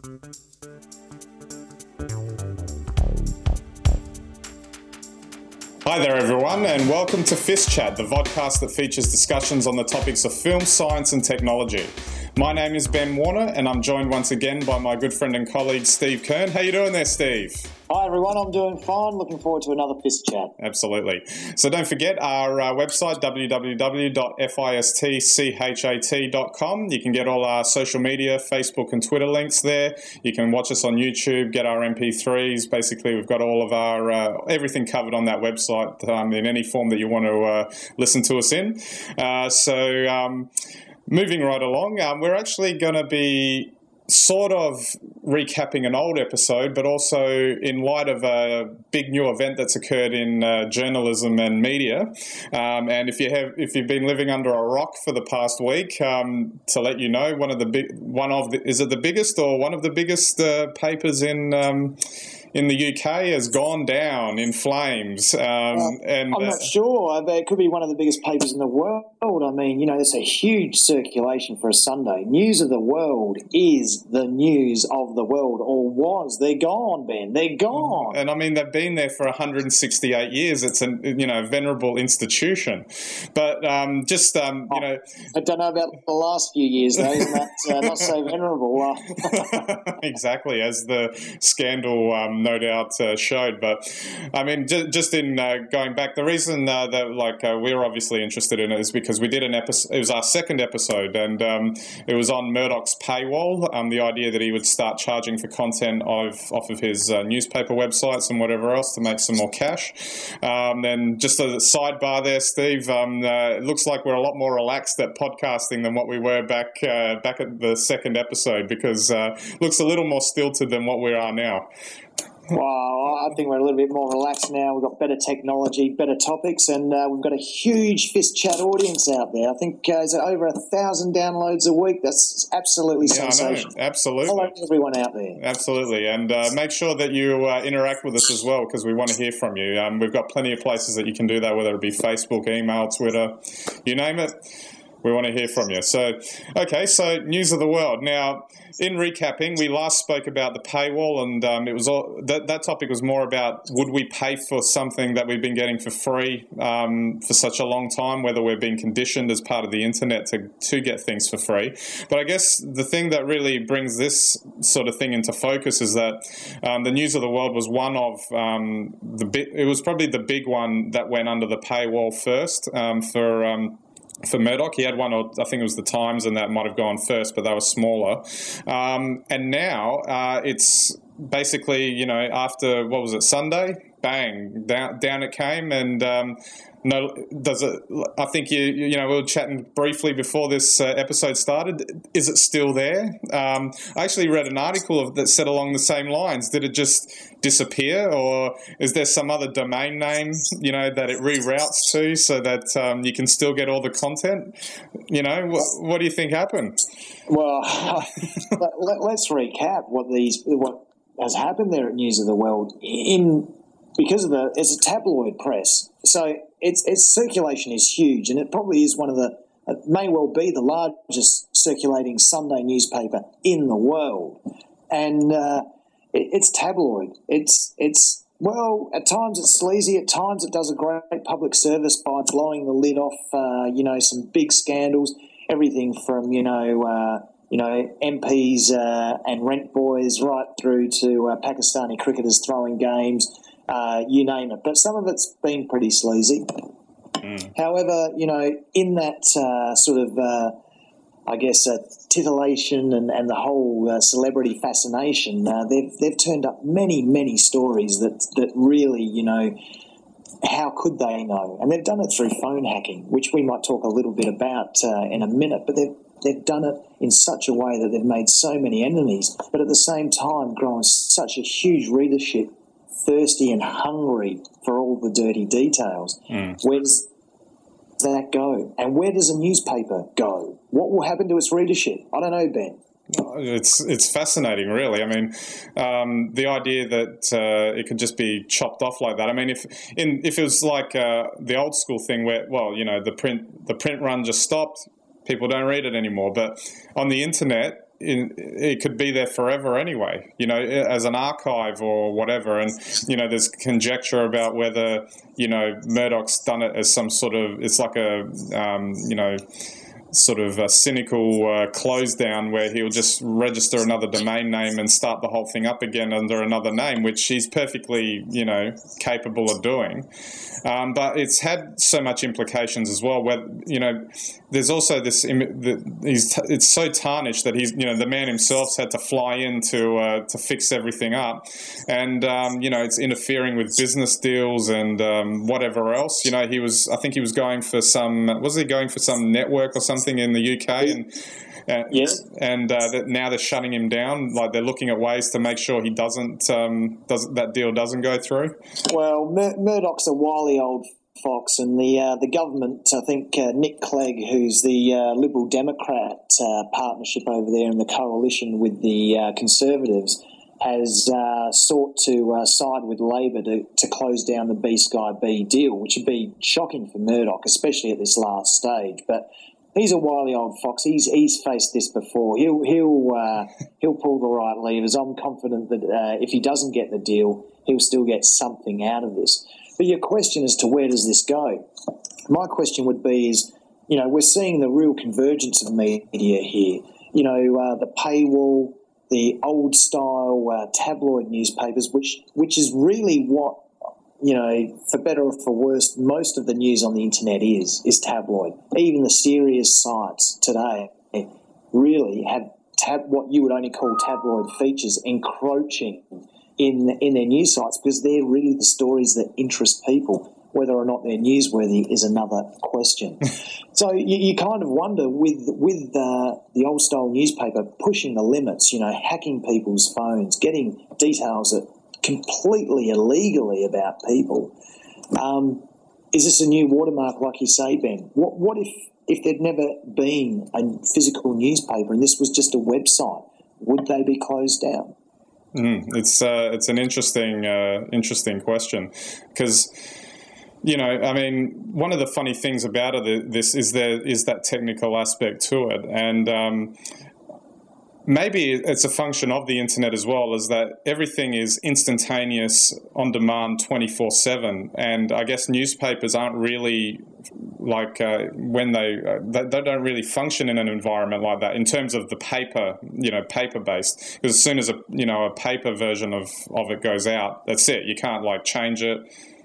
Hi there everyone, and welcome to FiST Chat, the vodcast that features discussions on the topics of film, science and technology. My name is Ben Warner, and I'm joined once again by my good friend and colleague Steve Kern. How you doing there, Steve? Hi everyone, I'm doing fine. Looking forward to another FiST Chat. Absolutely. So don't forget our website, www.fistchat.com. You can get all our social media, Facebook and Twitter links there. You can watch us on YouTube, get our MP3s. Basically, we've got all of our everything covered on that website in any form that you want to listen to us in. Moving right along, we're actually going to be sort of recapping an old episode, but also in light of a big new event that's occurred in journalism and media. And if you've been living under a rock for the past week, to let you know, one of the biggest papers in the UK has gone down in flames. I'm not sure. It could be one of the biggest papers in the world. I mean, there's a huge circulation for a Sunday. News of the World is the news of the world, or was. They're gone, Ben. They're gone. And I mean, they've been there for 168 years. It's a venerable institution. But I don't know about the last few years, though. Isn't that not so venerable? Exactly, as the scandal no doubt showed. But I mean, just in going back, the reason that we're obviously interested in it is because we did an episode. It was our second episode, and it was on Murdoch's paywall. The idea that he would start charging for content off of his newspaper websites and whatever else to make some more cash. Then just a sidebar there, Steve. It looks like we're a lot more relaxed at podcasting than what we were back at the second episode, because looks a little more stilted than what we are now. Well, I think we're a little bit more relaxed now. We've got better technology, better topics, and we've got a huge FiST Chat audience out there. I think it's over 1,000 downloads a week. That's absolutely sensational. I know. Absolutely. Follow everyone out there. Absolutely. And make sure that you interact with us as well, because we want to hear from you. We've got plenty of places that you can do that, whether it be Facebook, email, Twitter, you name it. We want to hear from you. So news of the world. Now, in recapping, we last spoke about the paywall, and it was that topic was more about, would we pay for something that we've been getting for free for such a long time, whether we're being conditioned as part of the internet to get things for free. But I guess the thing that really brings this sort of thing into focus is that the news of the world was one of it was probably the big one that went under the paywall first for Murdoch. He had one, or I think it was the Times, and that might have gone first, but they were smaller. And now it's basically, after, what was it, Sunday? Bang, down it came, and I think we were chatting briefly before this episode started. Is it still there? I actually read an article that said along the same lines. Did it just disappear, or is there some other domain name, that it reroutes to so that you can still get all the content? What do you think happened? Well, let's recap what has happened there at News of the World. Because it's a tabloid press, so its circulation is huge, and it probably is it may well be the largest circulating Sunday newspaper in the world, and it's tabloid. It's well, at times it's sleazy, at times it does a great public service by blowing the lid off, some big scandals, everything from MPs and rent boys right through to Pakistani cricketers throwing games. You name it. But some of it's been pretty sleazy. However, in that titillation and the whole celebrity fascination, they've turned up many, many stories that really, how could they know? And they've done it through phone hacking, which we might talk a little bit about in a minute, but they've done it in such a way that they've made so many enemies, but at the same time grown such a huge readership, thirsty and hungry for all the dirty details. Where does that go? And where does a newspaper go? What will happen to its readership? I don't know, Ben. It's fascinating, really. I mean, the idea that it could just be chopped off like that. I mean, if it was like the old school thing where, the print run just stopped, people don't read it anymore. But on the internet, it could be there forever anyway, as an archive or whatever. And, there's conjecture about whether, Murdoch's done it as some sort of, it's like a, sort of a cynical close down where he'll just register another domain name and start the whole thing up again under another name, which he's perfectly, capable of doing. But it's had so much implications as well, where, there's also this, it's so tarnished that he's, the man himself's had to fly in to fix everything up. And, it's interfering with business deals and whatever else. I think he was going for some network or something in the UK, yes, and now they're shutting him down. Like, they're looking at ways to make sure he that deal doesn't go through. Well, Murdoch's a wily old fox, and the government, I think Nick Clegg, who's the Liberal Democrat partnership over there in the coalition with the Conservatives, has sought to side with Labor to close down the B Sky B deal, which would be shocking for Murdoch, especially at this last stage. But he's a wily old fox. He's faced this before. He'll pull the right levers. I'm confident that if he doesn't get the deal, he'll still get something out of this. But your question as to where does this go? My question would be is, we're seeing the real convergence of media here. The paywall, the old style tabloid newspapers, which is really what, for better or for worse, most of the news on the internet is tabloid. Even the serious sites today really have what you would only call tabloid features encroaching in their news sites, because they're really the stories that interest people. Whether or not they're newsworthy is another question. So you kind of wonder with the old style newspaper pushing the limits, hacking people's phones, getting details that completely illegally about people. Is this a new watermark, like you say, Ben? What if there'd never been a physical newspaper and this was just a website? Would they be closed down? It's an interesting question, because one of the funny things about this is that technical aspect to it, and maybe it's a function of the internet as well, is that everything is instantaneous, on demand, 24/7, and I guess newspapers aren't really like when they don't really function in an environment like that in terms of the paper based, because as soon as a paper version of it goes out, that's it. You can't change it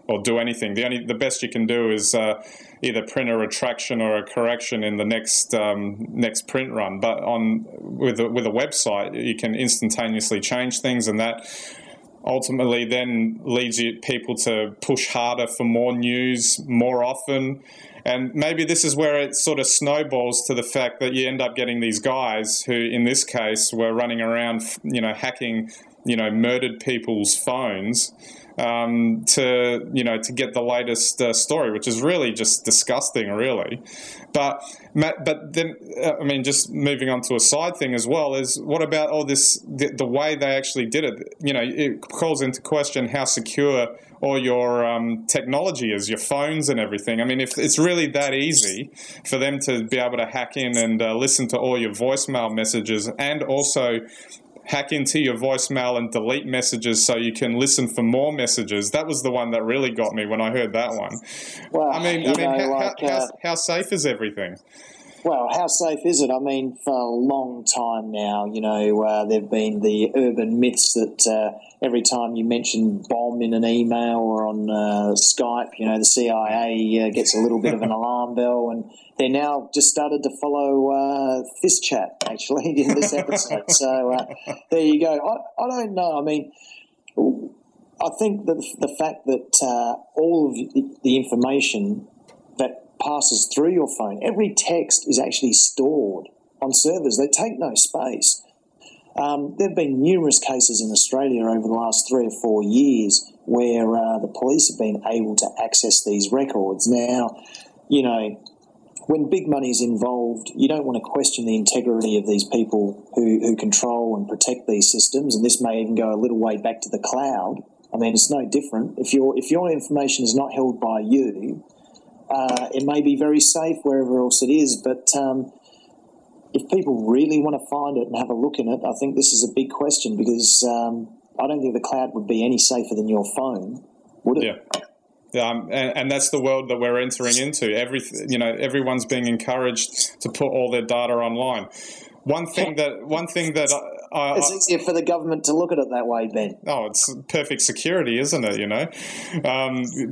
or do anything. The best you can do is either print a retraction or a correction in the next print run. But with a website, you can instantaneously change things, and that ultimately then leads people to push harder for more news more often. And maybe this is where it sort of snowballs to the fact that you end up getting these guys who, in this case, were running around, hacking, murdered people's phones to get the latest story, which is really just disgusting, really. But then, just moving on to a side thing as well is, what about all this, the way they actually did it? It calls into question how secure all your technology is, your phones and everything. If it's really that easy for them to be able to hack in and listen to all your voicemail messages, and also hack into your voicemail and delete messages so you can listen for more messages. That was the one that really got me when I heard that one. Well, how safe is everything? Well, how safe is it? For a long time now, there have been the urban myths that every time you mention bomb in an email or on Skype, the CIA gets a little bit of an alarm bell, and they're now just started to follow FiST chat, actually, in this episode. So there you go. I don't know. I think that the fact that all of the information that passes through your phone, every text is actually stored on servers. They take no space. There have been numerous cases in Australia over the last 3 or 4 years where the police have been able to access these records. Now, when big money is involved, you don't want to question the integrity of these people who control and protect these systems, and this may even go a little way back to the cloud. It's no different. If your information is not held by you, it may be very safe wherever else it is, but if people really want to find it and have a look in it, I think this is a big question, because I don't think the cloud would be any safer than your phone, would it? Yeah. And that's the world that we're entering into. Everyone's being encouraged to put all their data online. One thing that it's easier for the government to look at it that way, Ben. Oh, it's perfect security, isn't it?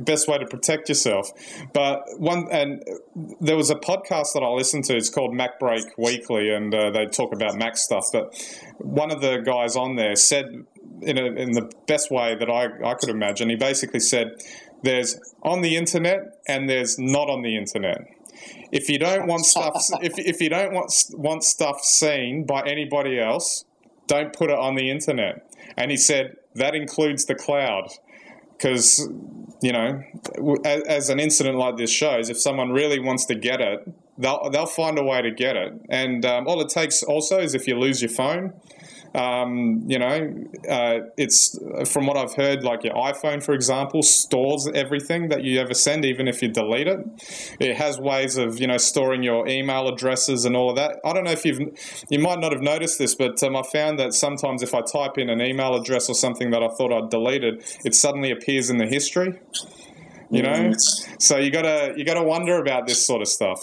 Best way to protect yourself. But there was a podcast that I listened to. It's called Mac Break Weekly, and they talk about Mac stuff. But one of the guys on there said, in the best way that I could imagine, he basically said, there's on the internet and there's not on the internet. If you don't want stuff, if you don't want stuff seen by anybody else, don't put it on the internet. And he said that includes the cloud, because as an incident like this shows, if someone really wants to get it, they'll find a way to get it. And all it takes also is if you lose your phone. It's from what I've heard, like your iPhone, for example, stores everything that you ever send, even if you delete it. It has ways of, storing your email addresses and all of that. I don't know if you might not have noticed this, but I found that sometimes if I type in an email address or something that I thought I'd deleted, it suddenly appears in the history. So you gotta wonder about this sort of stuff.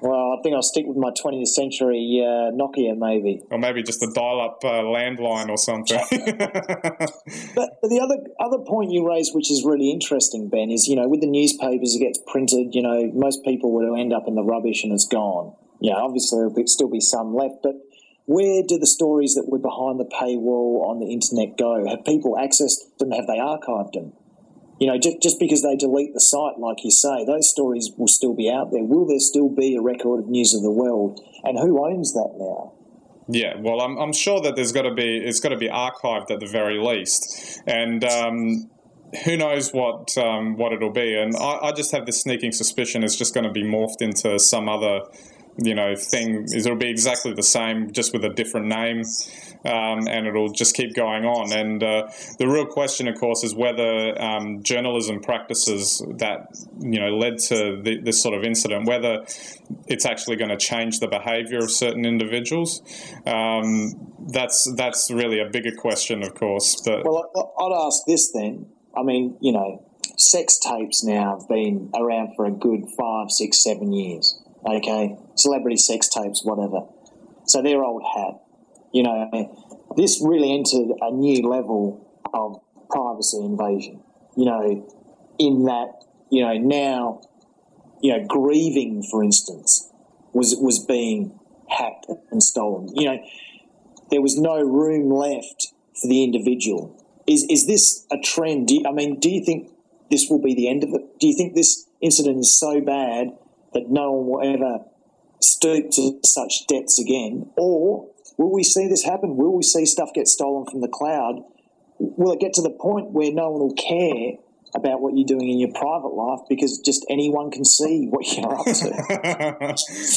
Well, I think I'll stick with my 20th century Nokia, maybe. Or maybe just a dial-up landline or something. But the other point you raised, which is really interesting, Ben, is, with the newspapers, it gets printed, most people will end up in the rubbish and it's gone. Obviously there'll still be some left, but where do the stories that were behind the paywall on the internet go? Have people accessed them? Have they archived them? Just because they delete the site, like you say, those stories will still be out there. Will there still be a record of News of the World? And who owns that now? Yeah, well, I'm sure that it's got to be archived at the very least, and who knows what it'll be. And I just have this sneaking suspicion it's just going to be morphed into some other thing. It'll be exactly the same, just with a different name. And it'll just keep going on. And the real question, of course, is whether journalism practices that led to this sort of incident, whether it's actually going to change the behaviour of certain individuals. That's really a bigger question, of course. But I'd ask this then. I mean, sex tapes now have been around for a good 5, 6, 7 years. Okay, celebrity sex tapes, whatever. So they're old hat. This really entered a new level of privacy invasion, in that, now, grieving, for instance, was being hacked and stolen. There was no room left for the individual. Is this a trend? Do you think this will be the end of it? Do you think this incident is so bad that no one will ever stoop to such depths again? Or will we see this happen? Will we see stuff get stolen from the cloud? Will it get to the point where no one will care about what you're doing in your private life because just anyone can see what you're up to?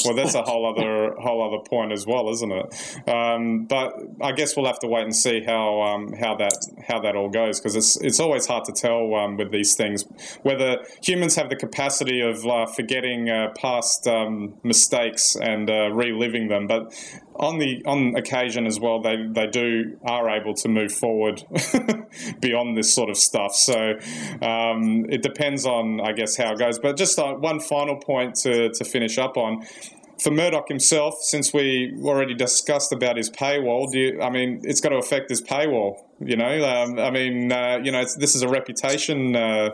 Well, that's a whole other point as well, isn't it? But I guess we'll have to wait and see how that all goes, because it's always hard to tell with these things whether humans have the capacity of forgetting past mistakes and reliving them, but on occasion as well, they are able to move forward beyond this sort of stuff. So it depends on, I guess, how it goes. But just one final point to finish up on. For Murdoch himself, since we already discussed about his paywall, it's got to affect his paywall. This is a reputation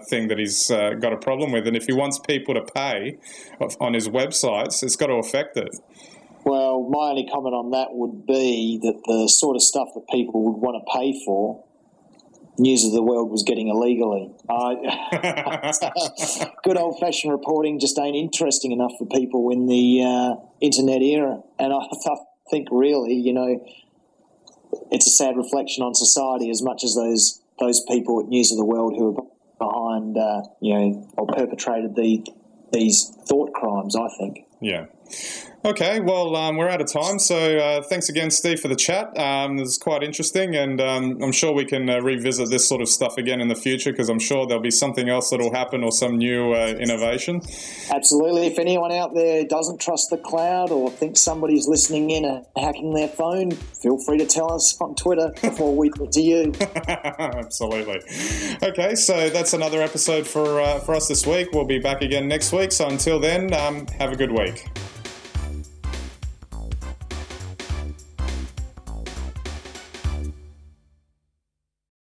thing that he's got a problem with, and if he wants people to pay on his websites, it's got to affect it. Well, my only comment on that would be that the sort of stuff that people would want to pay for, News of the World was getting illegally. Good old-fashioned reporting just ain't interesting enough for people in the internet era. And I think really, it's a sad reflection on society as much as those people at News of the World who are behind, or perpetrated these thought crimes, I think. Yeah. Okay, well, we're out of time, so thanks again, Steve, for the chat. It was quite interesting, and I'm sure we can revisit this sort of stuff again in the future, because I'm sure there'll be something else that'll happen or some new innovation. Absolutely. If anyone out there doesn't trust the cloud or thinks somebody's listening in and hacking their phone, feel free to tell us on Twitter before we put it to you. Absolutely. Okay, so that's another episode for us this week. We'll be back again next week, so until then, have a good week.